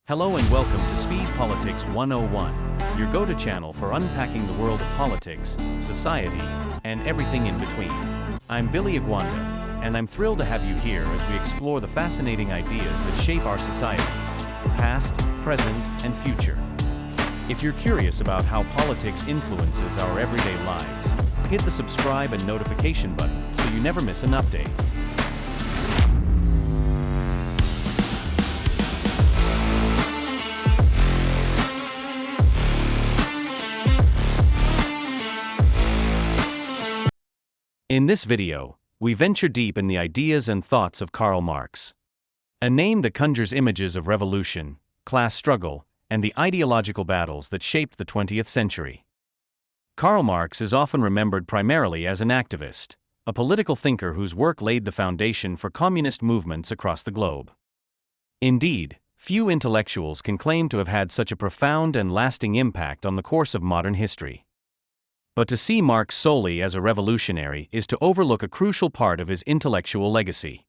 Hello and welcome to Speed Politics 101, your go-to channel for unpacking the world of politics, society, and everything in between. I'm Billy Agwanda, and I'm thrilled to have you here as we explore the fascinating ideas that shape our societies, past, present, and future. If you're curious about how politics influences our everyday lives, hit the subscribe and notification button so you never miss an update. In this video, we venture deep in the ideas and thoughts of Karl Marx, a name that conjures images of revolution, class struggle, and the ideological battles that shaped the 20th century. Karl Marx is often remembered primarily as an activist, a political thinker whose work laid the foundation for communist movements across the globe. Indeed, few intellectuals can claim to have had such a profound and lasting impact on the course of modern history. But to see Marx solely as a revolutionary is to overlook a crucial part of his intellectual legacy.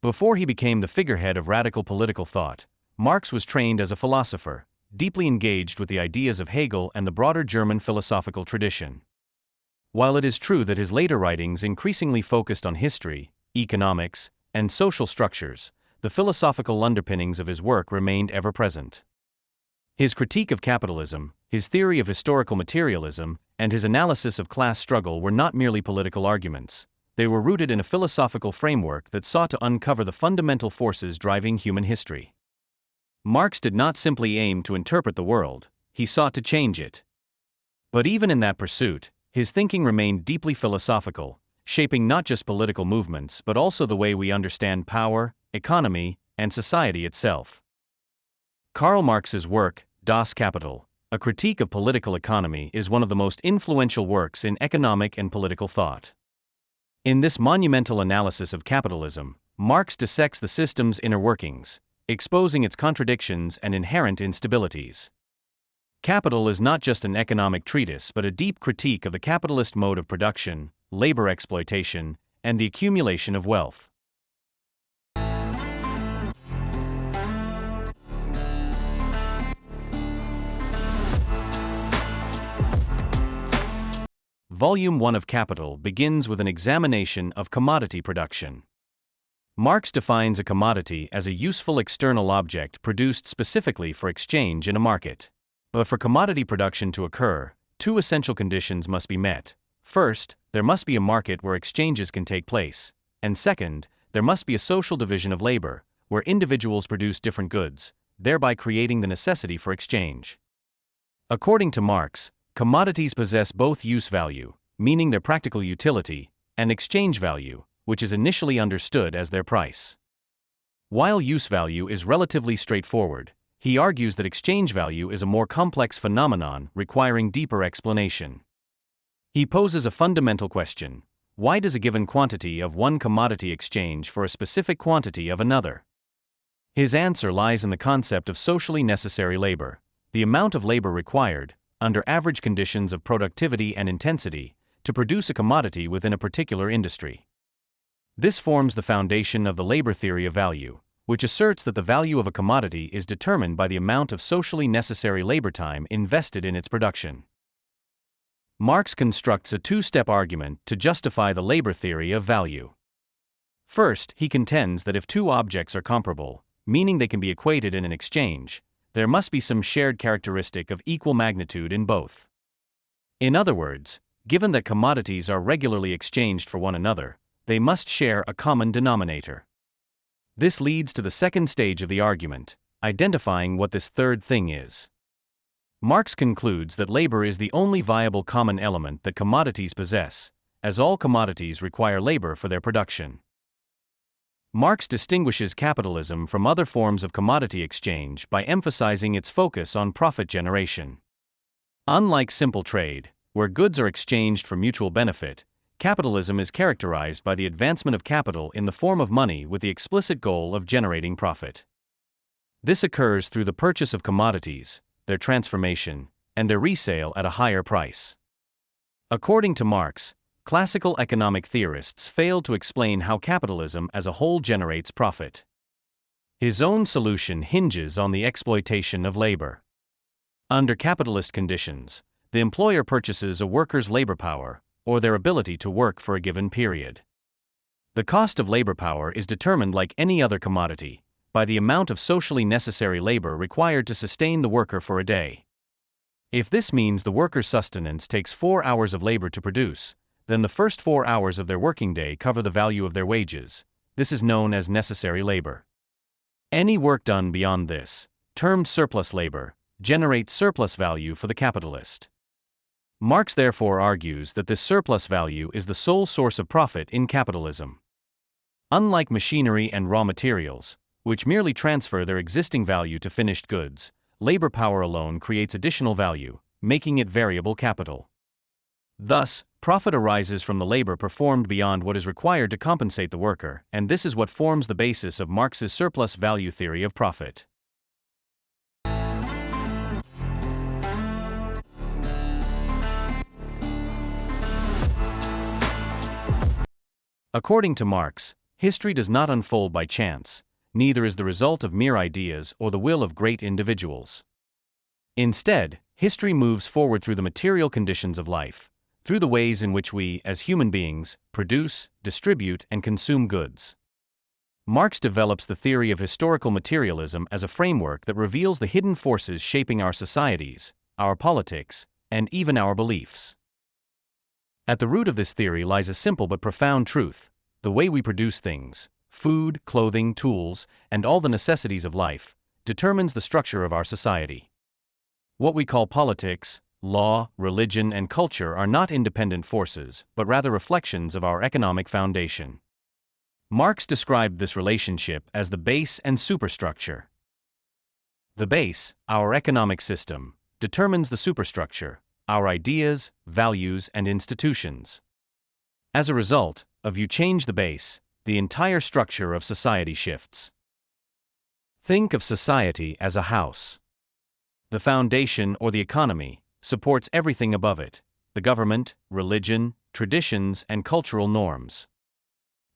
Before he became the figurehead of radical political thought, Marx was trained as a philosopher, deeply engaged with the ideas of Hegel and the broader German philosophical tradition. While it is true that his later writings increasingly focused on history, economics, and social structures, the philosophical underpinnings of his work remained ever present. His critique of capitalism, his theory of historical materialism, and his analysis of class struggle were not merely political arguments. They were rooted in a philosophical framework that sought to uncover the fundamental forces driving human history. Marx did not simply aim to interpret the world, he sought to change it. But even in that pursuit, his thinking remained deeply philosophical, shaping not just political movements but also the way we understand power, economy, and society itself. Karl Marx's work, Das Kapital, a critique of political economy, is one of the most influential works in economic and political thought. In this monumental analysis of capitalism, Marx dissects the system's inner workings, exposing its contradictions and inherent instabilities. Capital is not just an economic treatise but a deep critique of the capitalist mode of production, labor exploitation, and the accumulation of wealth. Volume 1 of Capital begins with an examination of commodity production. Marx defines a commodity as a useful external object produced specifically for exchange in a market. But for commodity production to occur, two essential conditions must be met. First, there must be a market where exchanges can take place, and second, there must be a social division of labor, where individuals produce different goods, thereby creating the necessity for exchange. According to Marx, commodities possess both use value, meaning their practical utility, and exchange value, which is initially understood as their price. While use value is relatively straightforward, he argues that exchange value is a more complex phenomenon requiring deeper explanation. He poses a fundamental question: why does a given quantity of one commodity exchange for a specific quantity of another? His answer lies in the concept of socially necessary labor, the amount of labor required, under average conditions of productivity and intensity, to produce a commodity within a particular industry. This forms the foundation of the labor theory of value, which asserts that the value of a commodity is determined by the amount of socially necessary labor time invested in its production. Marx constructs a two-step argument to justify the labor theory of value. First, he contends that if two objects are comparable, meaning they can be equated in an exchange, there must be some shared characteristic of equal magnitude in both. In other words, given that commodities are regularly exchanged for one another, they must share a common denominator. This leads to the second stage of the argument, identifying what this third thing is. Marx concludes that labor is the only viable common element that commodities possess, as all commodities require labor for their production. Marx distinguishes capitalism from other forms of commodity exchange by emphasizing its focus on profit generation. Unlike simple trade, where goods are exchanged for mutual benefit, capitalism is characterized by the advancement of capital in the form of money with the explicit goal of generating profit. This occurs through the purchase of commodities, their transformation, and their resale at a higher price. According to Marx, classical economic theorists failed to explain how capitalism as a whole generates profit. His own solution hinges on the exploitation of labor. Under capitalist conditions, the employer purchases a worker's labor power, or their ability to work for a given period. The cost of labor power is determined like any other commodity, by the amount of socially necessary labor required to sustain the worker for a day. If this means the worker's sustenance takes 4 hours of labor to produce, then the first 4 hours of their working day cover the value of their wages. This is known as necessary labor. Any work done beyond this, termed surplus labor, generates surplus value for the capitalist. Marx therefore argues that this surplus value is the sole source of profit in capitalism. Unlike machinery and raw materials, which merely transfer their existing value to finished goods, labor power alone creates additional value, making it variable capital. Thus, profit arises from the labor performed beyond what is required to compensate the worker, and this is what forms the basis of Marx's surplus value theory of profit. According to Marx, history does not unfold by chance, neither is the result of mere ideas or the will of great individuals. Instead, history moves forward through the material conditions of life, through the ways in which we, as human beings, produce, distribute, and consume goods. Marx develops the theory of historical materialism as a framework that reveals the hidden forces shaping our societies, our politics, and even our beliefs. At the root of this theory lies a simple but profound truth: the way we produce things, food, clothing, tools, and all the necessities of life, determines the structure of our society. What we call politics, law, religion, and culture are not independent forces, but rather reflections of our economic foundation. Marx described this relationship as the base and superstructure. The base, our economic system, determines the superstructure, our ideas, values, and institutions. As a result, if you change the base, the entire structure of society shifts. Think of society as a house. The foundation, or the economy, supports everything above it: the government, religion, traditions, and cultural norms.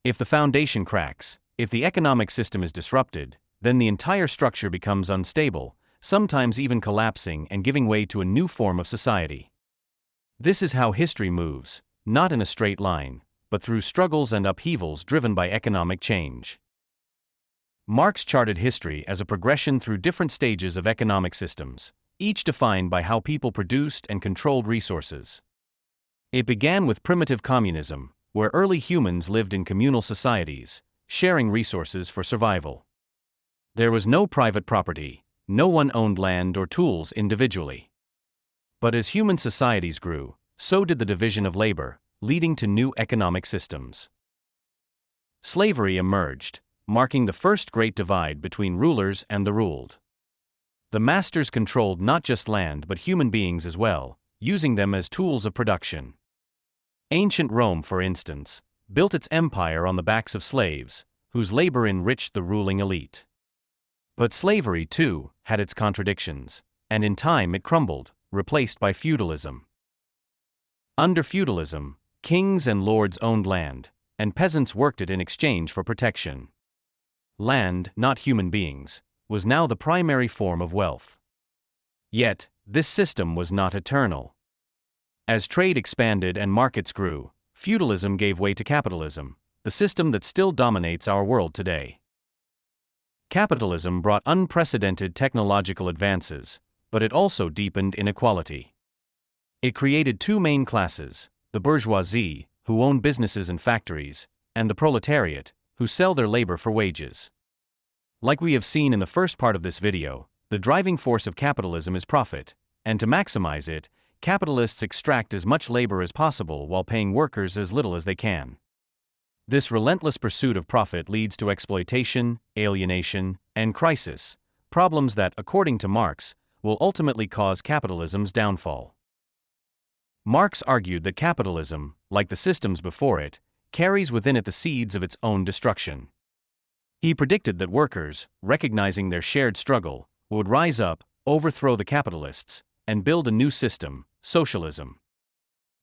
If the foundation cracks, if the economic system is disrupted, then the entire structure becomes unstable, sometimes even collapsing and giving way to a new form of society. This is how history moves, not in a straight line, but through struggles and upheavals driven by economic change. Marx charted history as a progression through different stages of economic systems, each defined by how people produced and controlled resources. It began with primitive communism, where early humans lived in communal societies, sharing resources for survival. There was no private property, no one owned land or tools individually. But as human societies grew, so did the division of labor, leading to new economic systems. Slavery emerged, marking the first great divide between rulers and the ruled. The masters controlled not just land but human beings as well, using them as tools of production. Ancient Rome, for instance, built its empire on the backs of slaves, whose labor enriched the ruling elite. But slavery, too, had its contradictions, and in time it crumbled, replaced by feudalism. Under feudalism, kings and lords owned land, and peasants worked it in exchange for protection. Land, not human beings, was now the primary form of wealth. Yet, this system was not eternal. As trade expanded and markets grew, feudalism gave way to capitalism, the system that still dominates our world today. Capitalism brought unprecedented technological advances, but it also deepened inequality. It created two main classes: the bourgeoisie, who own businesses and factories, and the proletariat, who sell their labor for wages. Like we have seen in the first part of this video, the driving force of capitalism is profit, and to maximize it, capitalists extract as much labor as possible while paying workers as little as they can. This relentless pursuit of profit leads to exploitation, alienation, and crisis, problems that, according to Marx, will ultimately cause capitalism's downfall. Marx argued that capitalism, like the systems before it, carries within it the seeds of its own destruction. He predicted that workers, recognizing their shared struggle, would rise up, overthrow the capitalists, and build a new system, socialism.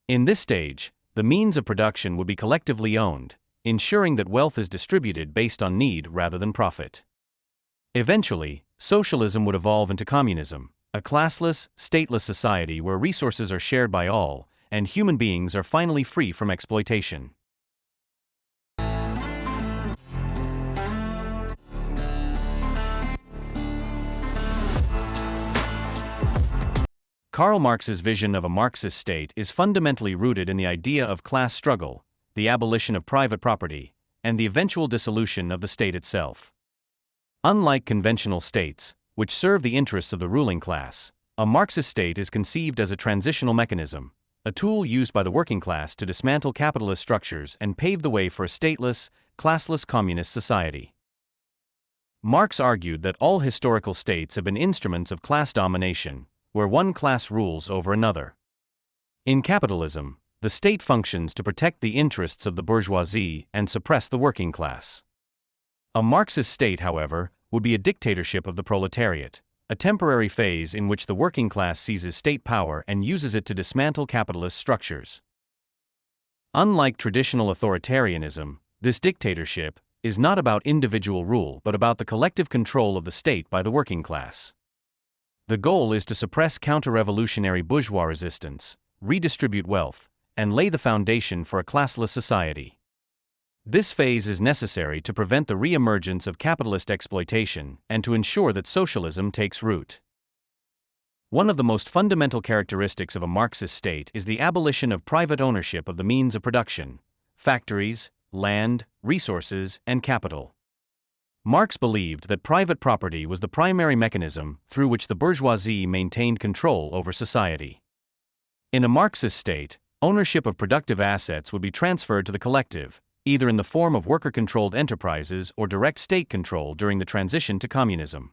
In this stage, the means of production would be collectively owned, ensuring that wealth is distributed based on need rather than profit. Eventually, socialism would evolve into communism, a classless, stateless society where resources are shared by all, and human beings are finally free from exploitation. Karl Marx's vision of a Marxist state is fundamentally rooted in the idea of class struggle, the abolition of private property, and the eventual dissolution of the state itself. Unlike conventional states, which serve the interests of the ruling class, a Marxist state is conceived as a transitional mechanism, a tool used by the working class to dismantle capitalist structures and pave the way for a stateless, classless communist society. Marx argued that all historical states have been instruments of class domination, where one class rules over another. In capitalism, the state functions to protect the interests of the bourgeoisie and suppress the working class. A Marxist state, however, would be a dictatorship of the proletariat, a temporary phase in which the working class seizes state power and uses it to dismantle capitalist structures. Unlike traditional authoritarianism, this dictatorship is not about individual rule but about the collective control of the state by the working class. The goal is to suppress counter-revolutionary bourgeois resistance, redistribute wealth, and lay the foundation for a classless society. This phase is necessary to prevent the re-emergence of capitalist exploitation and to ensure that socialism takes root. One of the most fundamental characteristics of a Marxist state is the abolition of private ownership of the means of production: factories, land, resources, and capital. Marx believed that private property was the primary mechanism through which the bourgeoisie maintained control over society. In a Marxist state, ownership of productive assets would be transferred to the collective, either in the form of worker-controlled enterprises or direct state control during the transition to communism.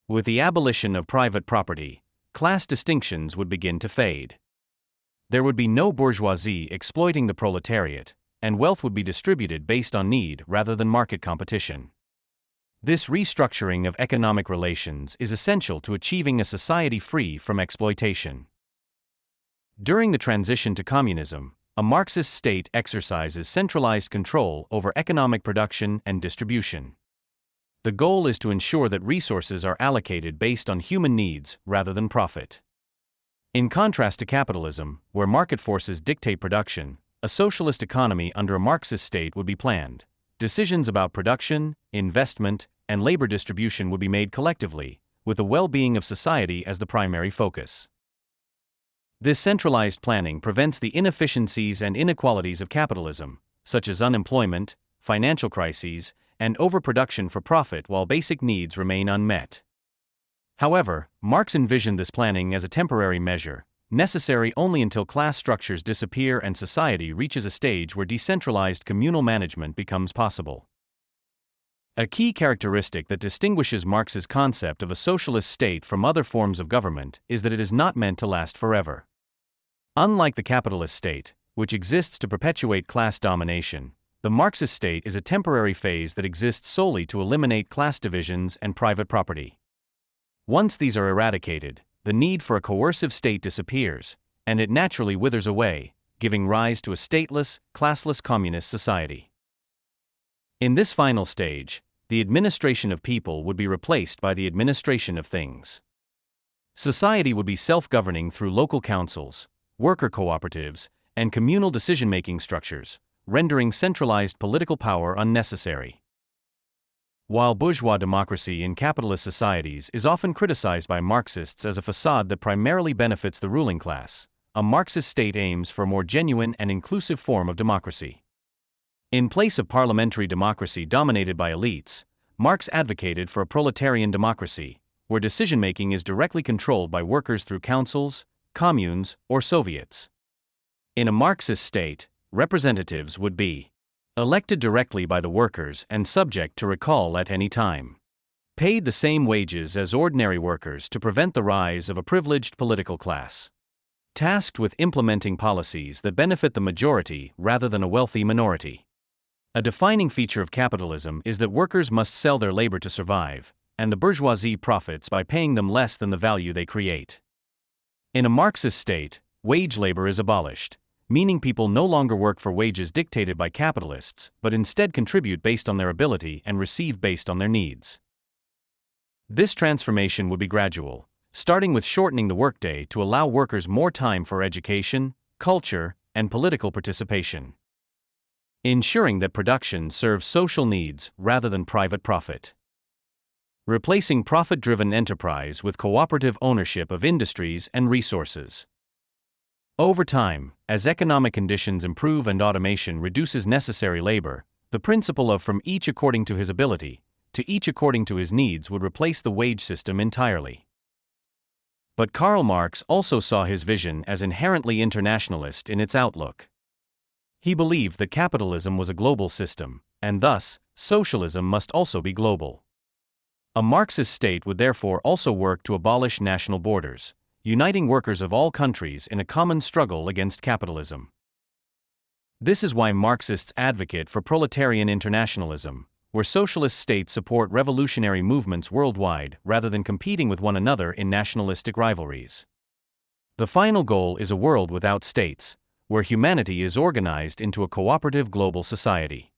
With the abolition of private property, class distinctions would begin to fade. There would be no bourgeoisie exploiting the proletariat, and wealth would be distributed based on need rather than market competition. This restructuring of economic relations is essential to achieving a society free from exploitation. During the transition to communism, a Marxist state exercises centralized control over economic production and distribution. The goal is to ensure that resources are allocated based on human needs rather than profit. In contrast to capitalism, where market forces dictate production, a socialist economy under a Marxist state would be planned. Decisions about production, investment, and labor distribution would be made collectively, with the well-being of society as the primary focus. This centralized planning prevents the inefficiencies and inequalities of capitalism, such as unemployment, financial crises, and overproduction for profit while basic needs remain unmet. However, Marx envisioned this planning as a temporary measure, necessary only until class structures disappear and society reaches a stage where decentralized communal management becomes possible. A key characteristic that distinguishes Marx's concept of a socialist state from other forms of government is that it is not meant to last forever. Unlike the capitalist state, which exists to perpetuate class domination, the Marxist state is a temporary phase that exists solely to eliminate class divisions and private property. Once these are eradicated, the need for a coercive state disappears, and it naturally withers away, giving rise to a stateless, classless communist society. In this final stage, the administration of people would be replaced by the administration of things. Society would be self-governing through local councils, worker cooperatives, and communal decision-making structures, rendering centralized political power unnecessary. While bourgeois democracy in capitalist societies is often criticized by Marxists as a facade that primarily benefits the ruling class, a Marxist state aims for a more genuine and inclusive form of democracy. In place of parliamentary democracy dominated by elites, Marx advocated for a proletarian democracy, where decision-making is directly controlled by workers through councils, communes, or Soviets. In a Marxist state, representatives would be elected directly by the workers and subject to recall at any time. Paid the same wages as ordinary workers to prevent the rise of a privileged political class. Tasked with implementing policies that benefit the majority rather than a wealthy minority. A defining feature of capitalism is that workers must sell their labor to survive, and the bourgeoisie profits by paying them less than the value they create. In a Marxist state, wage labor is abolished, meaning people no longer work for wages dictated by capitalists, but instead contribute based on their ability and receive based on their needs. This transformation would be gradual, starting with shortening the workday to allow workers more time for education, culture, and political participation, ensuring that production serves social needs rather than private profit. Replacing profit-driven enterprise with cooperative ownership of industries and resources. Over time, as economic conditions improve and automation reduces necessary labor, the principle of from each according to his ability, to each according to his needs would replace the wage system entirely. But Karl Marx also saw his vision as inherently internationalist in its outlook. He believed that capitalism was a global system, and thus, socialism must also be global. A Marxist state would therefore also work to abolish national borders, uniting workers of all countries in a common struggle against capitalism. This is why Marxists advocate for proletarian internationalism, where socialist states support revolutionary movements worldwide rather than competing with one another in nationalistic rivalries. The final goal is a world without states, where humanity is organized into a cooperative global society.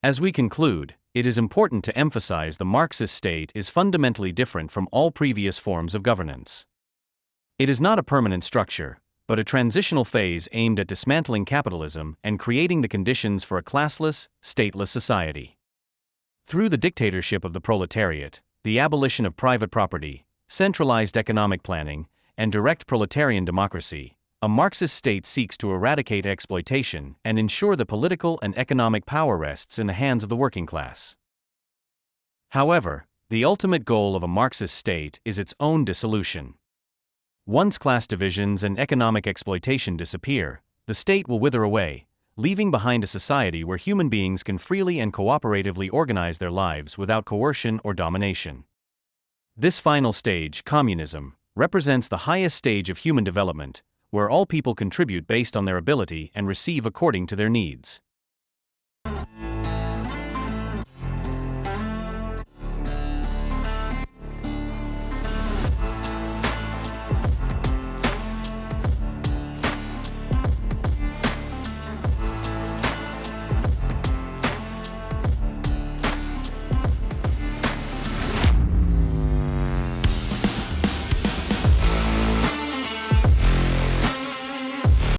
As we conclude, it is important to emphasize the Marxist state is fundamentally different from all previous forms of governance. It is not a permanent structure, but a transitional phase aimed at dismantling capitalism and creating the conditions for a classless, stateless society. Through the dictatorship of the proletariat, the abolition of private property, centralized economic planning, and direct proletarian democracy, a Marxist state seeks to eradicate exploitation and ensure the political and economic power rests in the hands of the working class. However, the ultimate goal of a Marxist state is its own dissolution. Once class divisions and economic exploitation disappear, the state will wither away, leaving behind a society where human beings can freely and cooperatively organize their lives without coercion or domination. This final stage, communism, represents the highest stage of human development, where all people contribute based on their ability and receive according to their needs.